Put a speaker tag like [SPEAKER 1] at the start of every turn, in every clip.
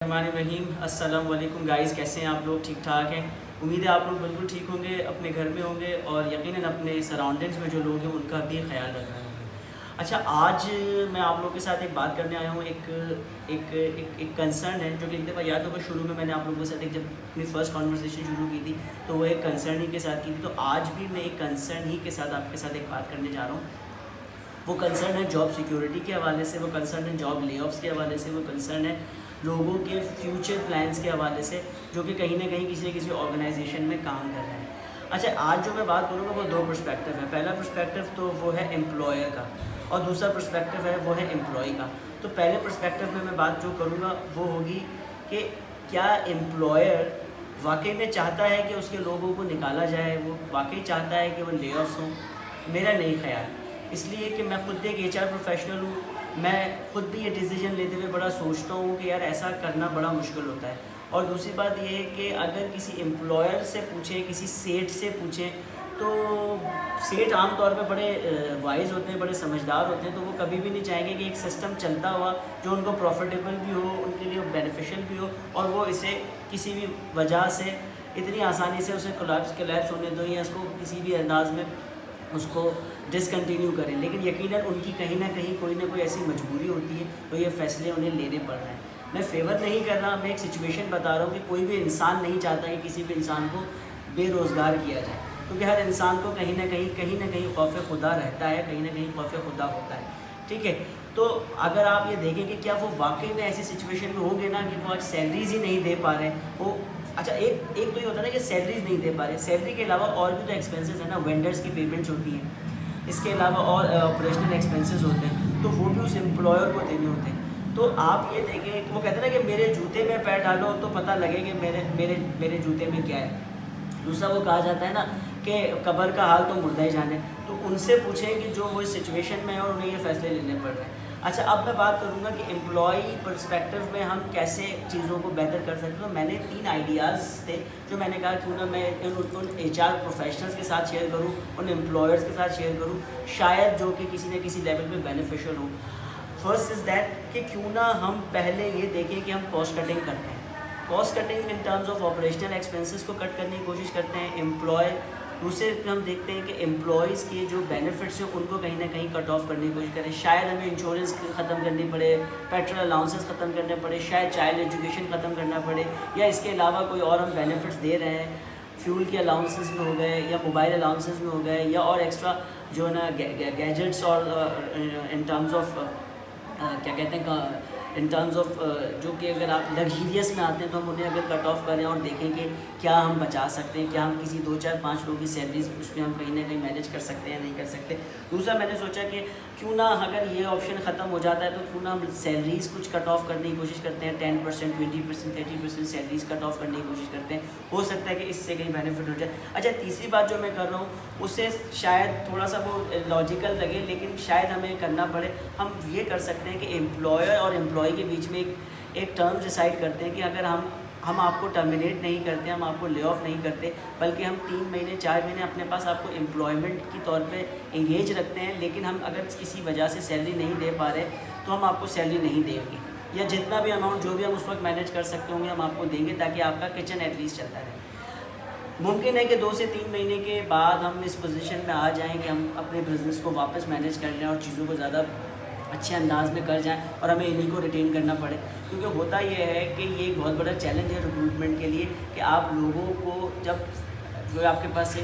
[SPEAKER 1] रहीम अस्सलाम वालेकुम गाइस, कैसे हैं आप लोग? ठीक ठाक हैं। उम्मीद है आप लोग बिल्कुल ठीक होंगे, अपने घर में होंगे और यकीनन अपने सराउंडिंग्स में जो लोग हैं उनका भी ख्याल रख रहे होंगे। अच्छा, आज मैं आप लोगों के साथ एक बात करने आया हूँ। एक कंसर्न है जो कि एक दफ़ा याद होगा, शुरू में मैंने आप लोगों के साथ जब अपनी फ़र्स्ट कॉन्वर्सेशन शुरू की थी तो वो एक कंसर्न ही के साथ की थी। तो आज भी मैं एक कंसर्न ही के साथ आपके साथ एक बात करने जा रहा हूँ। वो कंसर्न है जॉब सिक्योरिटी के हवाले से, वो कंसर्न है जॉब लेऑफ्स के हवाले से, वो कंसर्न है लोगों के फ्यूचर प्लान्स के हवाले से जो कि कहीं ना कहीं किसी न किसी ऑर्गेनाइजेशन में काम कर रहे हैं। अच्छा, आज जो मैं बात करूँगा वो दो पर्सपेक्टिव है। पहला पर्सपेक्टिव तो वो है एम्प्लॉयर का और दूसरा पर्सपेक्टिव है वो है एम्प्लॉय का। तो पहले पर्सपेक्टिव में मैं बात जो करूँगा वो होगी कि क्या एम्प्लॉयर वाकई में चाहता है कि उसके लोगों को निकाला जाए, वो वाकई चाहता है कि वो ले ऑफ्स हों? मेरा नहीं ख्याल, इसलिए कि मैं खुद एक एचआर प्रोफेशनल हूँ। मैं खुद भी ये डिसीजन लेते हुए बड़ा सोचता हूँ कि यार ऐसा करना बड़ा मुश्किल होता है। और दूसरी बात ये है कि अगर किसी एम्प्लॉयर से पूछें, किसी सेठ से पूछें, तो सेठ आम तौर पे बड़े वाइज होते हैं, बड़े समझदार होते हैं। तो वो कभी भी नहीं चाहेंगे कि एक सिस्टम चलता हुआ जो उनको प्रॉफिटेबल भी हो, उनके लिए बेनिफिशियल भी हो, और वो इसे किसी भी वजह से इतनी आसानी से उसे कोलैप्स होने दो या इसको किसी भी अंदाज में उसको डिसकंटिन्यू करें। लेकिन यकीनन उनकी कहीं ना कोई ऐसी मजबूरी होती है तो ये फ़ैसले उन्हें लेने पड़ रहे हैं। मैं फेवर नहीं कर रहा, मैं एक सिचुएशन बता रहा हूँ कि कोई भी इंसान नहीं चाहता कि किसी भी इंसान को बेरोज़गार किया जाए, क्योंकि हर इंसान को कहीं ना कहीं खौफ खुदा रहता है, कहीं ना कहीं खौफ खुदा होता है। ठीक है, तो अगर आप ये देखें कि क्या वो वाकई में ऐसी सिचुएशन में होंगे ना कि वो आज सैलरीज ही नहीं दे पा रहे वो। अच्छा, एक तो ये होता है ना कि सैलरीज नहीं दे पा रहे, सैलरी के अलावा और भी तो एक्सपेंसेस है ना, वेंडर्स की पेमेंट्स होती हैं, इसके अलावा और ऑपरेशनल एक्सपेंसेस होते हैं, तो वो भी उस एम्प्लॉयर को देने होते हैं। तो आप ये देखें, वो कहते हैं ना कि मेरे जूते में पैर डालो तो पता लगे कि मेरे जूते में क्या है। दूसरा वो कहा जाता है ना कि कब्र का हाल तो मुर्दा ही जाने। तो उनसे पूछें कि जो वो इस सिचुएशन में है और उन्हें ये फैसले लेने पड़ रहे हैं। अच्छा, अब मैं बात करूँगा कि एम्प्लॉई पर्सपेक्टिव में हम कैसे चीज़ों को बेहतर कर सकते हैं। तो मैंने 3 आइडियाज़ थे जो मैंने कहा क्यों ना मैं उन एचआर प्रोफेशनल्स के साथ शेयर करूँ, उन एम्प्लॉयर्स के साथ शेयर करूँ, शायद जो कि किसी न किसी लेवल पे बेनिफिशियल हो। फर्स्ट इज़ दैट कि क्यों ना हम पहले ये देखें कि हम कॉस्ट कटिंग करते हैं। Cost cutting in terms of operational expenses को कट करने की कोशिश करते हैं एम्प्लॉय। दूसरे पे हम देखते हैं कि एम्प्लॉयज़ के जो बेनिफिट्स हैं उनको कहीं ना कहीं कट ऑफ करने की कोशिश करें। शायद हमें इंश्योरेंस ख़त्म करनी पड़े, पेट्रोल अलाउंसेस ख़त्म करने पड़े, शायद चाइल्ड एजुकेशन ख़त्म करना पड़े, या इसके अलावा कोई और हम बेनिफिट्स दे रहे हैं, फ्यूल के अलाउंसेस में हो गए या मोबाइल अलाउंसेस में हो गए, या और एक्स्ट्रा जो है ना गैजेट्स, और इन टर्म्स ऑफ क्या कहते हैं, इन टर्म्स ऑफ जो कि अगर आप लग्जरियस में आते हैं तो हम उन्हें अगर कट ऑफ करें और देखें कि क्या हम बचा सकते हैं, क्या हम किसी 2 4 5 लोगों की सैलरीज उसमें हम कहीं ना कहीं मैनेज कर सकते हैं, नहीं कर सकते। दूसरा मैंने सोचा कि क्यों ना अगर ये ऑप्शन ख़त्म हो जाता है तो क्यों ना हम सैलरीज़ कुछ कट ऑफ करने की कोशिश करते हैं, 10%, 20%, 30% सैलरीज कट ऑफ करने की कोशिश करते हैं। हो सकता है कि इससे कहीं बेनिफिट हो जाए। अच्छा, तीसरी बात जो मैं कर रहा हूँ उससे शायद थोड़ा सा वो लॉजिकल लगे, लेकिन शायद हमें करना पड़े। हम ये कर सकते हैं कि एम्प्लॉयर और एम्प्लॉय के बीच में एक टर्म डिसाइड करते हैं कि अगर हम आपको टर्मिनेट नहीं करते, हम आपको ले ऑफ नहीं करते, बल्कि हम 3 महीने 4 महीने अपने पास आपको एम्प्लॉयमेंट की तौर पे एंगेज रखते हैं, लेकिन हम अगर किसी वजह से सैलरी नहीं दे पा रहे तो हम आपको सैलरी नहीं देंगे, या जितना भी अमाउंट जो भी हम उस वक्त मैनेज कर सकते होंगे हम आपको देंगे, ताकि आपका किचन एटलीस्ट चलता रहे। मुमकिन है कि 2 से 3 महीने के बाद हम इस पोजीशन में आ जाएँ कि हम अपने बिज़नेस को वापस मैनेज कर लें और चीज़ों को ज़्यादा अच्छे अंदाज में कर जाएं और हमें इन्हीं को रिटेन करना पड़े। क्योंकि होता ये है कि ये एक बहुत बड़ा चैलेंज है रिक्रूटमेंट के लिए कि आप लोगों को जब जो आपके पास से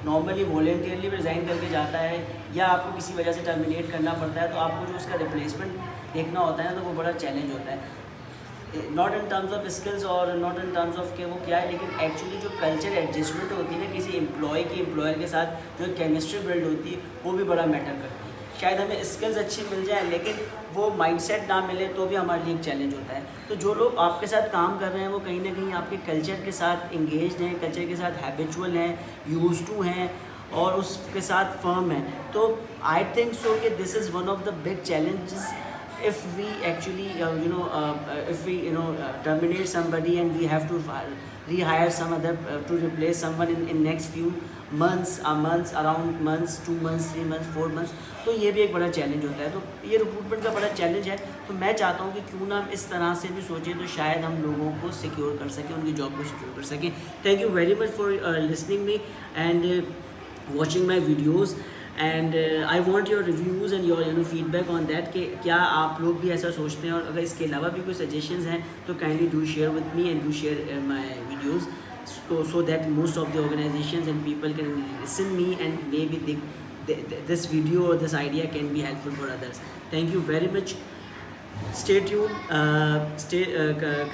[SPEAKER 1] नॉर्मली वॉलेंटियरली रिज़ाइन करके जाता है या आपको किसी वजह से टर्मिनेट करना पड़ता है, तो आपको जो उसका रिप्लेसमेंट देखना होता है ना, तो वो बड़ा चैलेंज होता है। Not in terms of skills और नॉट इन टर्म्स ऑफ कि वो क्या है, लेकिन एक्चुअली जो कल्चर एडजस्टमेंट होती है ना किसी एम्प्लॉय की एम्प्लॉयर के साथ, जो केमिस्ट्री बिल्ड होती है, वो भी बड़ा मैटर करती है। शायद हमें स्किल्स अच्छी मिल जाए लेकिन वो माइंडसेट ना मिले तो भी हमारे लिए एक चैलेंज होता है। तो जो लोग आपके साथ काम कर रहे हैं वो कहीं ना कहीं आपके कल्चर के साथ इंगेज्ड हैं, कल्चर के साथ हैबिचुअल हैं, यूज्ड टू हैं और उसके साथ फर्म है। तो आई थिंक सो कि this is one of the big challenges if we actually if we terminate somebody and we have to rehire some other to replace someone in next few months, around months, 2 months, 3 months, 4 months, تو یہ بھی ایک بڑا challenge ہوتا ہے. تو یہ recruitment کا بڑا چیلنج ہے. تو میں چاہتا ہوں کہ کیوں نہ ہم اس طرح سے بھی سوچیں تو شاید ہم لوگوں کو سیکیور کر سکیں, ان کی جاب کو سیکیور کر سکیں. Thank you very much for listening me and watching my videos, and I want your reviews and your feedback on that کہ کیا آپ لوگ بھی ایسا سوچتے ہیں, اور اگر اس کے علاوہ بھی کوئی سجیشنز ہیں تو kindly do share with me and do share my videos so that most of the organizations and people can listen me and maybe this video or this idea can be helpful for others. Thank you very much. Stay tuned.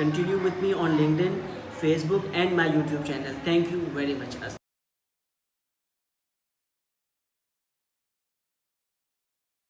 [SPEAKER 1] Continue with me on LinkedIn, Facebook and my YouTube channel. Thank you very much.